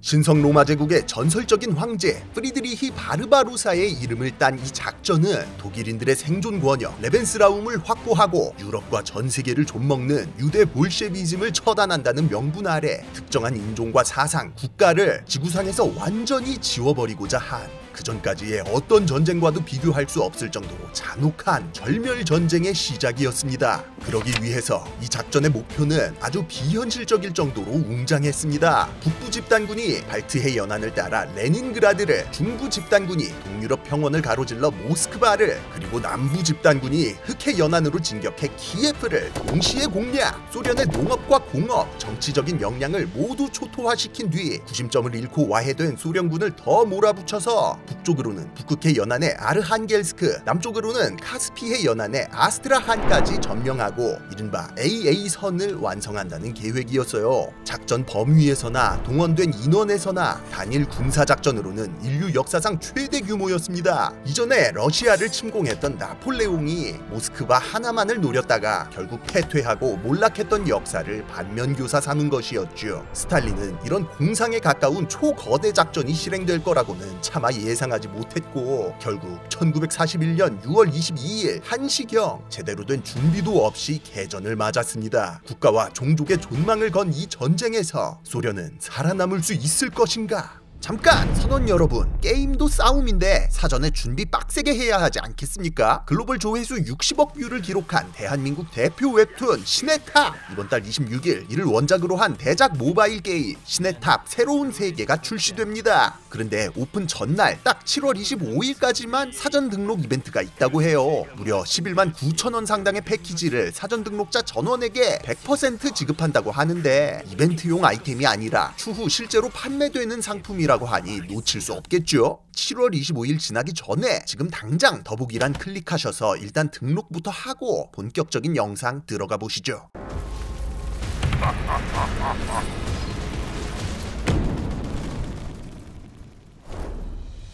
신성 로마 제국의 전설적인 황제 프리드리히 바르바로사의 이름을 딴 이 작전은 독일인들의 생존 권역 레벤스라움을 확보하고 유럽과 전 세계를 좀먹는 유대 볼셰비즘을 처단한다는 명분 아래 특정한 인종과 사상, 국가를 지구상에서 완전히 지워버리고자 한 그전까지의 어떤 전쟁과도 비교할 수 없을 정도로 잔혹한 절멸전쟁의 시작이었습니다. 그러기 위해서 이 작전의 목표는 아주 비현실적일 정도로 웅장했습니다. 북부 집단군이 발트해 연안을 따라 레닌그라드를, 중부 집단군이 동유럽 평원을 가로질러 모스크바를, 그리고 남부 집단군이 흑해 연안으로 진격해 키예프를 동시에 공략! 소련의 농업과 공업, 정치적인 역량을 모두 초토화시킨 뒤 구심점을 잃고 와해된 소련군을 더 몰아붙여서 북쪽으로는 북극해 연안의 아르한겔스크, 남쪽으로는 카스피해 연안의 아스트라한까지 점령하고 이른바 AA선을 완성한다는 계획이었어요. 작전 범위에서나 동원된 인원에서나 단일 군사작전으로는 인류 역사상 최대 규모였습니다. 이전에 러시아를 침공했던 나폴레옹이 모스크바 하나만을 노렸다가 결국 패퇴하고 몰락했던 역사를 반면교사 삼은 것이었죠. 스탈린은 이런 공상에 가까운 초거대 작전이 실행될 거라고는 차마 예상하지 못했고 결국 1941년 6월 22일 1시경 제대로 된 준비도 없이 개전을 맞았습니다. 국가와 종족의 존망을 건 이 전쟁에서 소련은 살아남을 수 있을 것인가? 잠깐! 선원 여러분, 게임도 싸움인데 사전에 준비 빡세게 해야 하지 않겠습니까? 글로벌 조회수 60억 뷰를 기록한 대한민국 대표 웹툰 신의 탑! 이번 달 26일 이를 원작으로 한 대작 모바일 게임 신의 탑 새로운 세계가 출시됩니다. 그런데 오픈 전날 딱 7월 25일까지만 사전 등록 이벤트가 있다고 해요. 무려 11만 9천원 상당의 패키지를 사전 등록자 전원에게 100% 지급한다고 하는데 이벤트용 아이템이 아니라 추후 실제로 판매되는 상품이라 고 하니 놓칠 수 없겠죠? 7월 25일 지나기 전에 지금 당장 더보기란 클릭하셔서 일단 등록부터 하고 본격적인 영상 들어가 보시죠.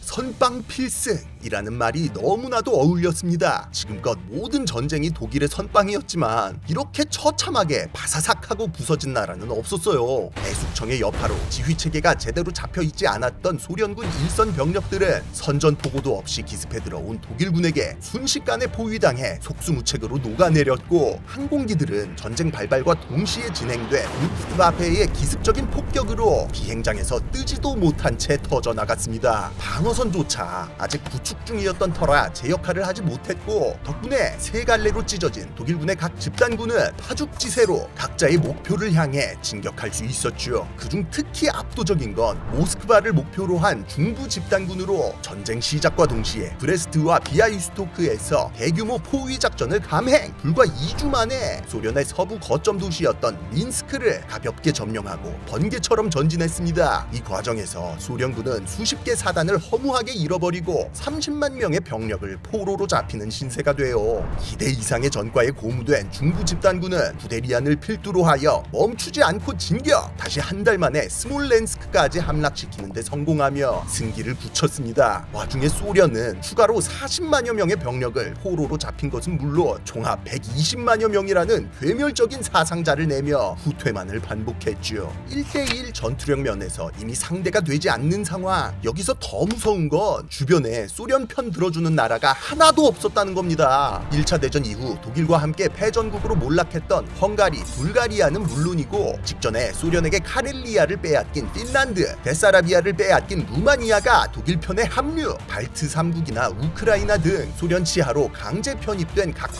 선빵 필승이라는 말이 너무나도 어울렸습니다. 지금껏 모든 전쟁이 독일의 선빵이었지만 이렇게 처참하게 바사삭하고 부서진 나라는 없었어요. 대숙청의 여파로 지휘체계가 제대로 잡혀있지 않았던 소련군 일선 병력들은 선전포고도 없이 기습해 들어온 독일군에게 순식간에 포위당해 속수무책으로 녹아내렸고 항공기들은 전쟁 발발과 동시에 진행된 루프트와페의 기습적인 폭격으로 비행장에서 뜨지도 못한 채 터져나갔습니다. 방어선조차 아직 구축 중이었던 터라 제 역할을 하지 못했고 덕분에 세 갈래로 찢어진 독일군의 각 집단군은 파죽지세로 각자의 목표를 향해 진격할 수 있었죠. 그중 특히 압도적인 건 모스크바를 목표로 한 중부 집단군으로 전쟁 시작과 동시에 브레스트와 비아이스토크에서 대규모 포위 작전을 감행! 불과 2주 만에 소련의 서부 거점 도시였던 민스크를 가볍게 점령하고 번개처럼 전진했습니다. 이 과정에서 소련군은 수십 개 사단을 허무하게 잃어버리고 30만 명의 병력을 포로로 잡히는 신세가 되어 기대 이상의 전과에 고무된 중부 집단군은 구데리안을 필두로 하여 멈추지 않고 진격! 다시 한 달 만에 스몰렌스크까지 함락시키는 데 성공하며 승기를 굳혔습니다. 와중에 소련은 추가로 40만여 명의 병력을 포로로 잡힌 것은 물론 종합 120만여 명이라는 괴멸적인 사상자를 내며 후퇴만을 반복했죠. 1대1 전투력 면에서 이미 상대가 되지 않는 상황. 여기서 더 무서운 건 주변에 소련 편 들어주는 나라가 하나도 없었다는 겁니다. 1차 대전 이후 독일과 함께 패전국으로 몰락했던 헝가리, 불가리아는 물론이고 직전에 소련에게 카렐리아를 빼앗긴 핀란드, 베사라비아를 빼앗긴 루마니아가 독일 편에 합류, 발트 3국이나 우크라이나 등 소련 치하로 강제 편입된 각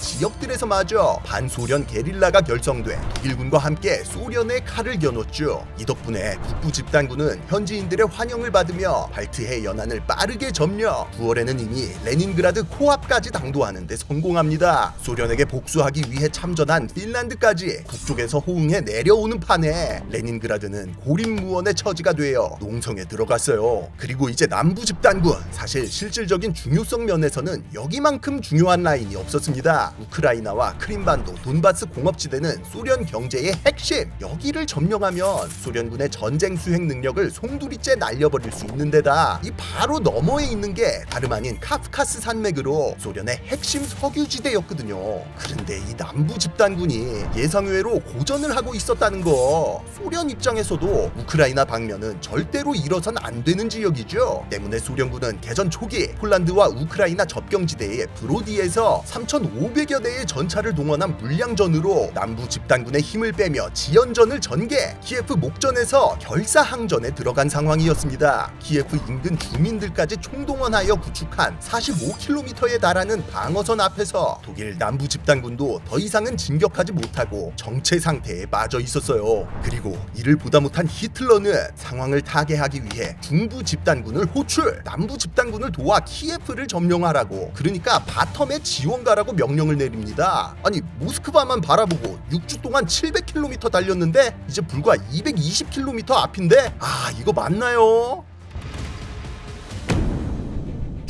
지역들에서마저 반소련 게릴라가 결성돼 독일군과 함께 소련의 칼을 겨눴죠. 이 덕분에 북부 집단군은 현지인들의 환영을 받으며 발트해 연안을 빠르게 점령, 9월에는 이미 레닌그라드 코앞까지 당도하는 데 성공합니다. 소련에게 복수하기 위해 참전한 핀란드까지 북쪽에서 호응해 내려오는 판에 레닌그라드는 고립무원의 처지가 되어 농성에 들어갔어요. 그리고 이제 남부 집단군, 사실 실질적인 중요성 면에서는 여기만큼 중요한 라인이 없었습니다. 우크라이나와 크림반도, 돈바스 공업지대는 소련 경제의 핵심, 여기를 점령하면 소련군의 전쟁 수행 능력을 송두리째 날려버릴 수 있는 데다 이 바로 너머에 있는 게 다름 아닌 카프카스 산맥으로 소련의 핵심 석유지대였거든요. 그런데 이 남부 집단군이 예상외로 고전을 하고 있었다는 거. 소련 입장에서도 우크라이나 방면은 절대로 일어선 안 되는 지역이죠. 때문에 소련군은 개전 초기 폴란드와 우크라이나 접경지대의 브로디에서 3,500여 대의 전차를 동원한 물량전으로 남부 집단군의 힘을 빼며 지연전을 전개, 키예프 목전에서 결사항전에 들어간 상황이었습니다. 키예프 인근 주민들까지 총동원하여 구축한 45km에 달하는 방어선 앞에서 독일 남부 집단군도 더 이상은 진격하지 못하고 정체 상태에 빠져 있었어요. 그리고 이를 보다 못한 히틀러는 상황을 타개하기 위해 중부 집단군을 호출, 남부 집단군을 도와 키예프를 점령하라고, 그러니까 바텀에 지원가라고 명령을 내립니다. 아니 모스크바만 바라보고 6주 동안 700km 달렸는데 이제 불과 220km 앞인데, 아 이거 맞나요?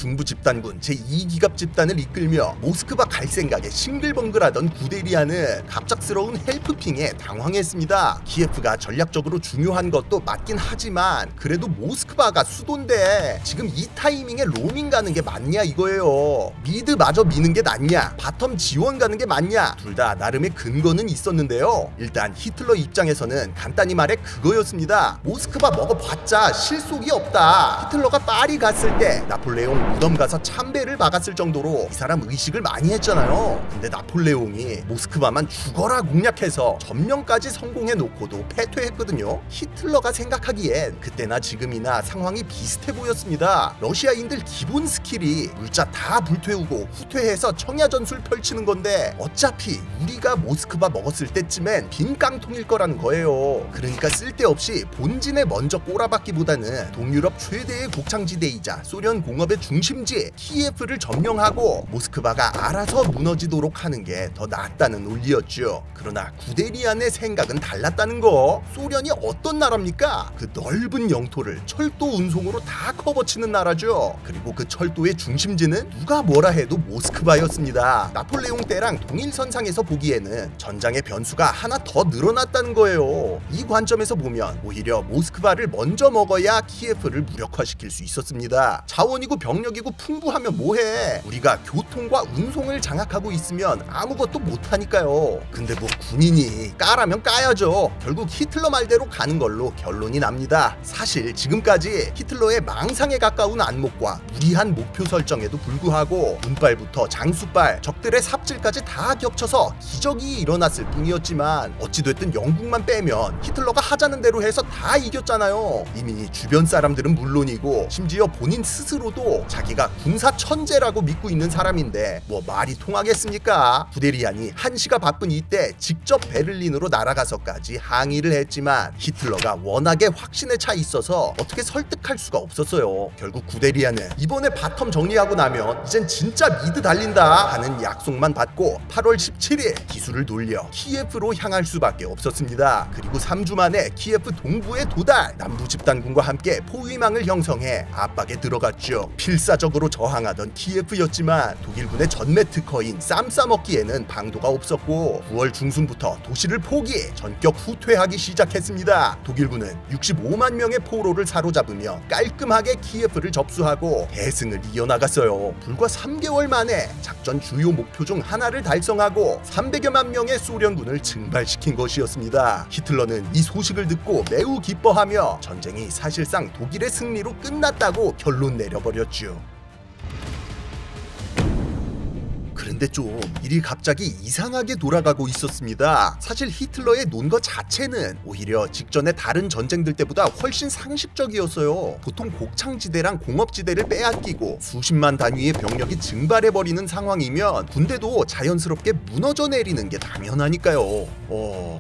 중부 집단군 제2기갑 집단을 이끌며 모스크바 갈 생각에 싱글벙글하던 구데리아는 갑작스러운 헬프핑에 당황했습니다. 키예프가 전략적으로 중요한 것도 맞긴 하지만 그래도 모스크바가 수도인데 지금 이 타이밍에 로밍 가는 게 맞냐 이거예요. 미드마저 미는 게 낫냐, 바텀 지원 가는 게 맞냐, 둘 다 나름의 근거는 있었는데요. 일단 히틀러 입장에서는 간단히 말해 그거였습니다. 모스크바 먹어봤자 실속이 없다. 히틀러가 파리 갔을 때 나폴레옹 무덤 가서 참배를 막았을 정도로 이 사람 의식을 많이 했잖아요. 근데 나폴레옹이 모스크바만 죽어라 공략해서 점령까지 성공해 놓고도 패퇴했거든요. 히틀러가 생각하기엔 그때나 지금이나 상황이 비슷해 보였습니다. 러시아인들 기본 스킬이 물자 다 불태우고 후퇴해서 청야전술 펼치는 건데 어차피 우리가 모스크바 먹었을 때쯤엔 빈 깡통일 거라는 거예요. 그러니까 쓸데없이 본진에 먼저 꼬라박기보다는 동유럽 최대의 곡창지대이자 소련 공업의 중심지 키예프를 점령하고 모스크바가 알아서 무너지도록 하는 게 더 낫다는 논리였죠. 그러나 구데리안의 생각은 달랐다는 거. 소련이 어떤 나라입니까? 그 넓은 영토를 철도 운송으로 다 커버치는 나라죠. 그리고 그 철도의 중심지는 누가 뭐라 해도 모스크바였습니다. 나폴레옹 때랑 동일선상에서 보기에는 전장의 변수가 하나 더 늘어났다는 거예요. 이 관점에서 보면 오히려 모스크바를 먼저 먹어야 키예프를 무력화시킬 수 있었습니다. 자원이고 병력이고 풍부하면 뭐해. 우리가 교통과 운송을 장악하고 있으면 아무것도 못하니까요. 근데 뭐 군인이 까라면 까야죠. 결국 히틀러 말대로 가는 걸로 결론이 납니다. 사실 지금까지 히틀러의 망상에 가까운 안목과 무리한 목표 설정에도 불구하고 운빨부터 장수빨, 적들의 삽질까지 다 겹쳐서 기적이 일어났을 뿐이었지만 어찌됐든 영국만 빼면 히틀러가 하자는 대로 해서 다 이겼잖아요. 이미 주변 사람들은 물론이고 심지어 본인 스스로도 자기가 군사 천재라고 믿고 있는 사람인데 뭐 말이 통하겠습니까? 구데리안이 한시가 바쁜 이때 직접 베를린으로 날아가서까지 항의를 했지만 히틀러가 워낙에 확신에 차 있어서 어떻게 설득할 수가 없었어요. 결국 구데리안은 이번에 바텀 정리하고 나면 이젠 진짜 미드 달린다 하는 약속만 받고 8월 17일 기술을 돌려 키예프로 향할 수밖에 없었습니다. 그리고 3주 만에 키예프 동부에 도달, 남부 집단군과 함께 포위망을 형성해 압박에 들어갔죠. 필사적으로 저항하던 키예프였지만 독일군의 전매 특허인 쌈 싸먹기에는 방도가 없었고 9월 중순부터 도시를 포기, 전격 후퇴하기 시작했습니다. 독일군은 65만 명의 포로를 사로잡으며 깔끔하게 키예프를 접수하고 대승을 이어나갔어요. 불과 3개월 만에 작전 주요 목표 중 하나를 달성하고 300여만 명의 소련군을 증발시킨 것이었습니다. 히틀러는 이 소식을 듣고 매우 기뻐하며 전쟁이 사실상 독일의 승리로 끝났다고 결론 내려버렸죠. 그런데 좀 일이 갑자기 이상하게 돌아가고 있었습니다. 사실 히틀러의 논거 자체는 오히려 직전의 다른 전쟁들 때보다 훨씬 상식적이었어요. 보통 곡창지대랑 공업지대를 빼앗기고 수십만 단위의 병력이 증발해버리는 상황이면 군대도 자연스럽게 무너져 내리는 게 당연하니까요.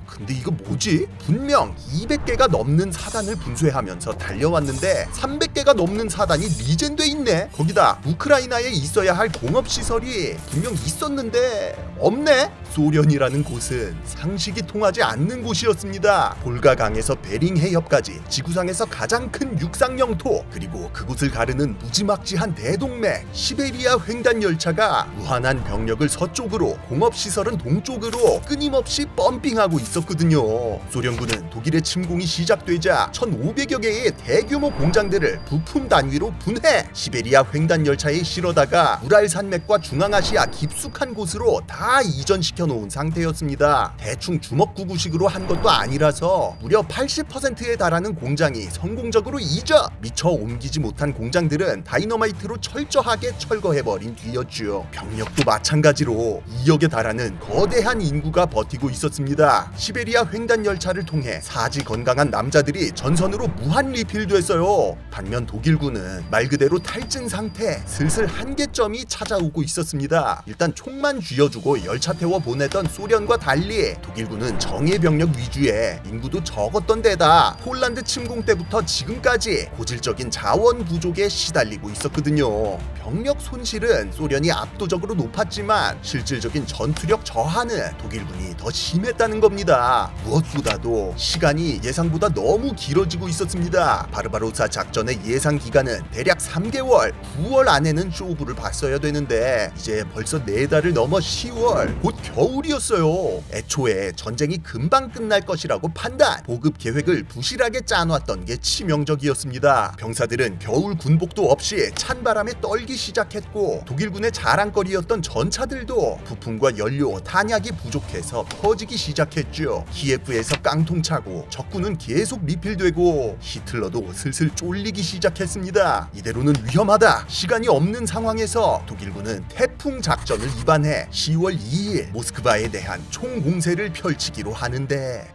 근데 이거 뭐지? 분명 200개가 넘는 사단을 분쇄하면서 달려왔는데 300개가 넘는 사단이 리젠돼 있네? 거기다 우크라이나에 있어야 할 공업시설이 분명 있었는데 없네? 소련이라는 곳은 상식이 통하지 않는 곳이었습니다. 볼가강에서 베링 해협까지 지구상에서 가장 큰 육상 영토, 그리고 그곳을 가르는 무지막지한 대동맥 시베리아 횡단 열차가 무한한 병력을 서쪽으로, 공업시설은 동쪽으로 끊임없이 펌핑하고 있었거든요. 소련군은 독일의 침공이 시작되자 1,500여 개의 대규모 공장들을 부품 단위로 분해 시베리아 횡단 열차에 실어다가 우랄 산맥과 중앙아시아 깊숙한 곳으로 다 이전시켜 놓은 상태였습니다. 대충 주먹구구식으로 한 것도 아니라서 무려 80%에 달하는 공장이 성공적으로 이전! 미처 옮기지 못한 공장들은 다이너마이트로 철저하게 철거해버린 뒤였죠. 병력도 마찬가지로 2억에 달하는 거대한 인구가 버티고 있었습니다. 시베리아 횡단 열차를 통해 사지 건강한 남자들이 전선으로 무한 리필됐어요. 반면 독일군은 말 그대로 탈진 상태, 슬슬 한계점이 찾아오고 있었습니다. 일단 총만 쥐어주고 열차 태워 보내던 소련과 달리 독일군은 정예 병력 위주의 인구도 적었던 데다 폴란드 침공 때부터 지금까지 고질적인 자원 부족에 시달리고 있었거든요. 병력 손실은 소련이 압도적으로 높았지만 실질적인 전투력 저하는 독일군이 더 심했다는 겁니다. 무엇보다도 시간이 예상보다 너무 길어지고 있었습니다. 바르바로사 작전의 예상 기간은 대략 3개월, 9월 안에는 쇼부를 봤어야 되는데 이제 벌써 4달을 넘어 10월, 곧 겨울이었어요. 애초에 전쟁이 금방 끝날 것이라고 판단, 보급 계획을 부실하게 짜놨던 게 치명적이었습니다. 병사들은 겨울 군복도 없이 찬바람에 떨기 시작했고 독일군의 자랑거리였던 전차들도 부품과 연료, 탄약이 부족해서 퍼지기 시작했죠. 키예프에서 깡통차고 적군은 계속 리필되고 히틀러도 슬슬 쫄리기 시작했습니다. 이대로는 위험하다. 시간이 없는 상황에서 독일군은 태풍 작전을 입안해 10월 2일 모스크바에 대한 총공세를 펼치기로 하는데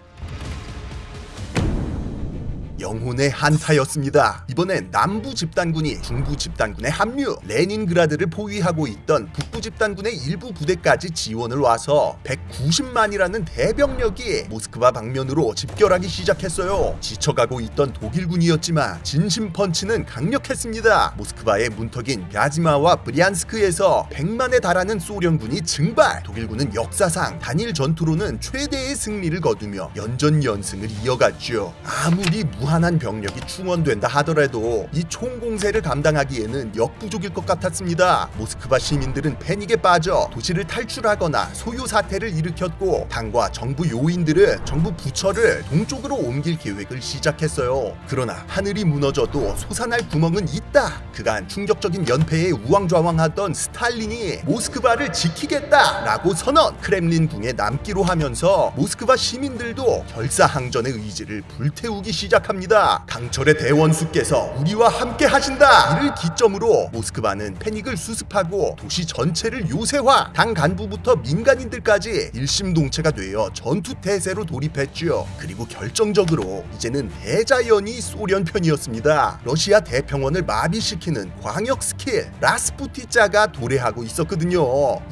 영혼의 한타였습니다. 이번엔 남부 집단군이 중부 집단군에 합류, 레닌그라드를 포위하고 있던 북부 집단군의 일부 부대까지 지원을 와서 190만이라는 대병력이 모스크바 방면으로 집결하기 시작했어요. 지쳐가고 있던 독일군이었지만 진심 펀치는 강력했습니다. 모스크바의 문턱인 벼지마와 브리안스크에서 100만에 달하는 소련군이 증발, 독일군은 역사상 단일 전투로는 최대의 승리를 거두며 연전연승을 이어갔죠. 아무리 무한한 병력이 충원된다 하더라도 이 총공세를 감당하기에는 역부족일 것 같았습니다. 모스크바 시민들은 패닉에 빠져 도시를 탈출하거나 소요 사태를 일으켰고 당과 정부 요인들은 정부 부처를 동쪽으로 옮길 계획을 시작했어요. 그러나 하늘이 무너져도 솟아날 구멍은 있다. 그간 충격적인 연패에 우왕좌왕하던 스탈린이 모스크바를 지키겠다라고 선언, 크렘린궁에 남기로 하면서 모스크바 시민들도 결사항전의 의지를 불태우기 시작합니다. 강철의 대원수께서 우리와 함께 하신다. 이를 기점으로 모스크바는 패닉을 수습하고 도시 전체를 요새화, 당 간부부터 민간인들까지 일심동체가 되어 전투 태세로 돌입했죠. 그리고 결정적으로 이제는 대자연이 소련 편이었습니다. 러시아 대평원을 마비시키는 광역 스킬 라스푸티자가 도래하고 있었거든요.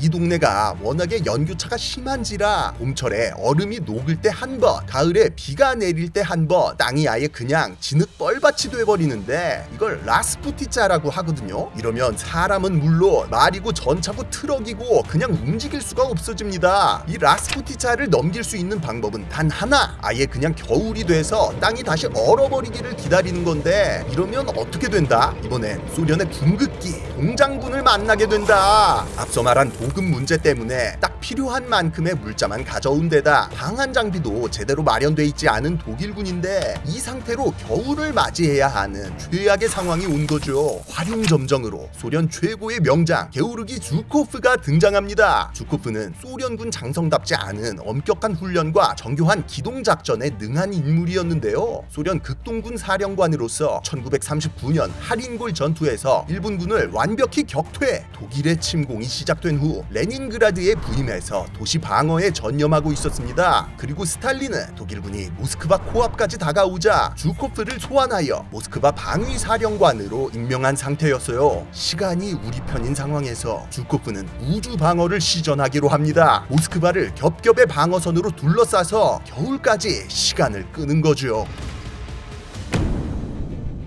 이 동네가 워낙에 연교차가 심한지라 봄철에 얼음이 녹을 때 한 번, 가을에 비가 내릴 때 한 번, 땅이 아예 그냥 진흙 뻘밭이 돼버리는데 이걸 라스푸티자라고 하거든요. 이러면 사람은 물론 말이고 전차고 트럭이고 그냥 움직일 수가 없어집니다. 이 라스푸티자를 넘길 수 있는 방법은 단 하나, 아예 그냥 겨울이 돼서 땅이 다시 얼어버리기를 기다리는 건데 이러면 어떻게 된다? 이번엔 소련의 궁극기 동장군을 만나게 된다. 앞서 말한 보급 문제 때문에 딱 필요한 만큼의 물자만 가져온 데다 방한 장비도 제대로 마련돼 있지 않은 독일군인데 이 상태로 겨울을 맞이해야 하는 최악의 상황이 온 거죠. 활용점정으로 소련 최고의 명장 게오르기 주코프가 등장합니다. 주코프는 소련군 장성답지 않은 엄격한 훈련과 정교한 기동작전에 능한 인물이었는데요. 소련 극동군 사령관으로서 1939년 하린골 전투에서 일본군을 완벽히 격퇴, 독일의 침공이 시작된 후 레닌그라드에 부임해서 도시 방어에 전념하고 있었습니다. 그리고 스탈린은 독일군이 모스크바 코앞까지 다가오자 주코프를 소환하여 모스크바 방위사령관으로 임명한 상태였어요. 시간이 우리 편인 상황에서 주코프는 우주 방어를 시전하기로 합니다. 모스크바를 겹겹의 방어선으로 둘러싸서 겨울까지 시간을 끄는 거죠.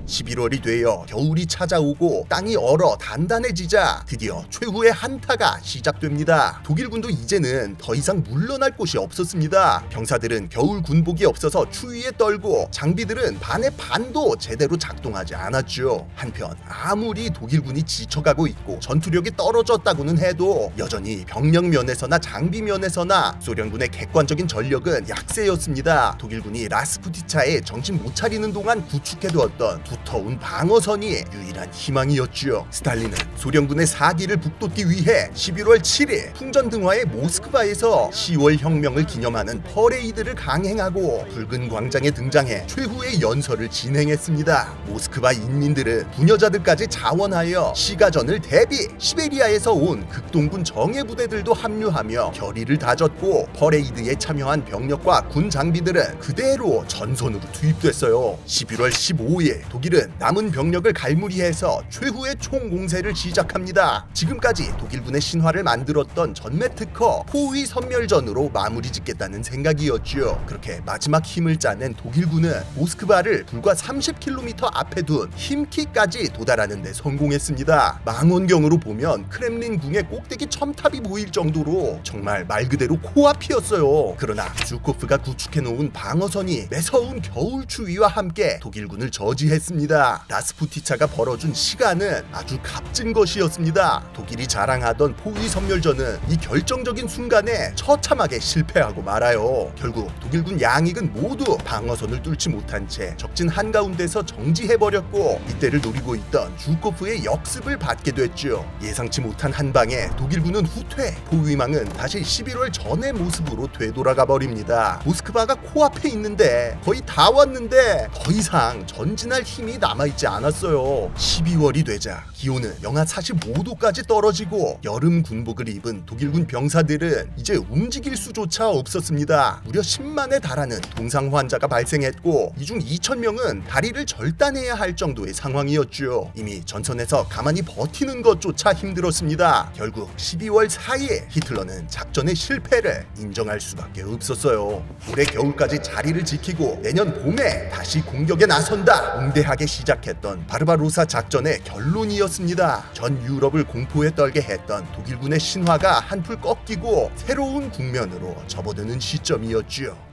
11월이 되어 겨울이 찾아오고 땅이 얼어 단단해지자 드디어 최후의 한타가 시작됩니다. 독일군도 이제는 더 이상 물러날 곳이 없었습니다. 병사들은 겨울 군복이 없어서 추위에 떨고 장비들은 반의 반도 제대로 작동하지 않았죠. 한편 아무리 독일군이 지쳐가고 있고 전투력이 떨어졌다고는 해도 여전히 병력 면에서나 장비 면에서나 소련군의 객관적인 전력은 약세였습니다. 독일군이 라스푸티차에 정신 못 차리는 동안 구축해두었던 두터운 방어선이 유일한 희망이었죠. 스탈린은 소련군의 사기를 북돋기 위해 11월 7일 풍전등화의 모스크바에서 10월 혁명을 기념하는 퍼레이드를 강행하고 붉은 광장에 등장해 최후의 연설을 진행했습니다. 모스크바 인민들은 부녀자들까지 자원하여 시가전을 대비 시베리아에서 온 극동군 정예 부대들도 합류하며 결의를 다졌고 퍼레이드에 참여한 병력과 군 장비들은 그대로 전선으로 투입됐어요. 11월 15일 독일은 남은 병력을 갈무리해서 최후의 총공세를 시작합니다. 지금까지 독일군의 신화를 만들었던 전매특허 포위 선멸전으로 마무리 짓겠다는 생각이었죠. 그렇게 마지막 힘을 짜낸 독일군은 모스크바를 불과 30km 앞에 둔 힘키까지 도달하는 데 성공했습니다. 망원경으로 보면 크렘린궁의 꼭대기 첨탑이 보일 정도로 정말 말 그대로 코앞이었어요. 그러나 주코프가 구축해놓은 방어선이 매서운 겨울 추위와 함께 독일군을 저지했습니다. 라스푸티차가 벌어준 시간은 아주 값진 것이었습니다. 독일이 자랑하던 포위 선멸전은 이 결정적인 순간에 처참하게 실패하고 말아요. 결국 독일군 양익은 모두 방어선을 뚫지 못한 채 적진 한가운데서 정지해버렸고 이때를 노리고 있던 주코프의 역습을 받게 됐죠. 예상치 못한 한방에 독일군은 후퇴, 포위망은 다시 11월 전의 모습으로 되돌아가 버립니다. 모스크바가 코앞에 있는데 거의 다 왔는데 더 이상 전진할 힘이 남아있지 않았어요. 12월이 되자 기온은 영하 45도까지 떨어지고 여름 군복을 입은 독일군 병사들은 이제 움직일 수조차 없었습니다. 무려 10만에 달하는 동상 환자가 발생했고 이 중 2,000명은 다리를 절단해야 할 정도의 상황이었죠. 이미 전선에서 가만히 버티는 것조차 힘들었습니다. 결국 12월 4일 히틀러는 작전의 실패를 인정할 수밖에 없었어요. 올해 겨울까지 자리를 지키고 내년 봄에 다시 공격에 나선다 웅대하게 시작했던 바르바로사 작전의 결론이었습니다. 전 유럽을 공포에 떨게 했던 독일군의 신화가 한풀 꺾이고 새로운 국면으로 접어드는 시점이었죠.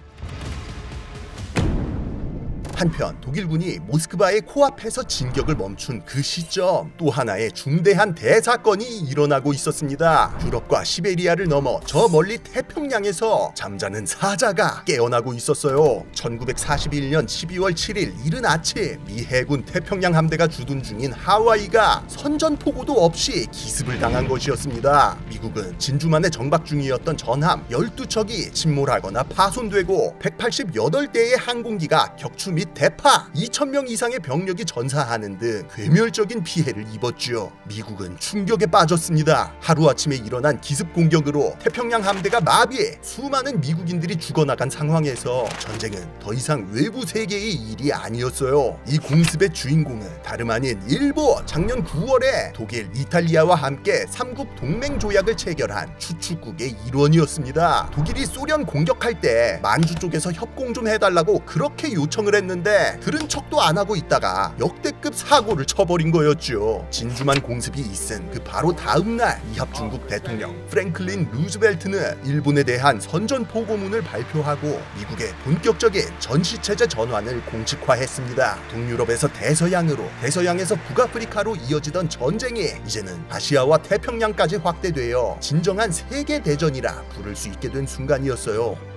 한편 독일군이 모스크바의 코앞에서 진격을 멈춘 그 시점 또 하나의 중대한 대사건이 일어나고 있었습니다. 유럽과 시베리아를 넘어 저 멀리 태평양에서 잠자는 사자가 깨어나고 있었어요. 1941년 12월 7일 이른 아침 미 해군 태평양 함대가 주둔 중인 하와이가 선전포고도 없이 기습을 당한 것이었습니다. 미국은 진주만에 정박 중이었던 전함 12척이 침몰하거나 파손되고 188대의 항공기가 격추 및 대파 2,000명 이상의 병력이 전사하는 등 괴멸적인 피해를 입었죠. 미국은 충격에 빠졌습니다. 하루아침에 일어난 기습 공격으로 태평양 함대가 마비해 수많은 미국인들이 죽어나간 상황에서 전쟁은 더 이상 외부 세계의 일이 아니었어요. 이 공습의 주인공은 다름 아닌 일본. 작년 9월에 독일, 이탈리아와 함께 3국 동맹 조약을 체결한 추축국의 일원이었습니다. 독일이 소련 공격할 때 만주 쪽에서 협공 좀 해달라고 그렇게 요청을 했는데 들은 척도 안 하고 있다가 역대급 사고를 쳐버린 거였죠. 진주만 공습이 있은 그 바로 다음날 이합 중국 대통령 프랭클린 루즈벨트는 일본에 대한 선전포고문을 발표하고 미국의 본격적인 전시체제 전환을 공식화했습니다. 동유럽에서 대서양으로, 대서양에서 북아프리카로 이어지던 전쟁이 이제는 아시아와 태평양까지 확대되어 진정한 세계대전이라 부를 수 있게 된 순간이었어요.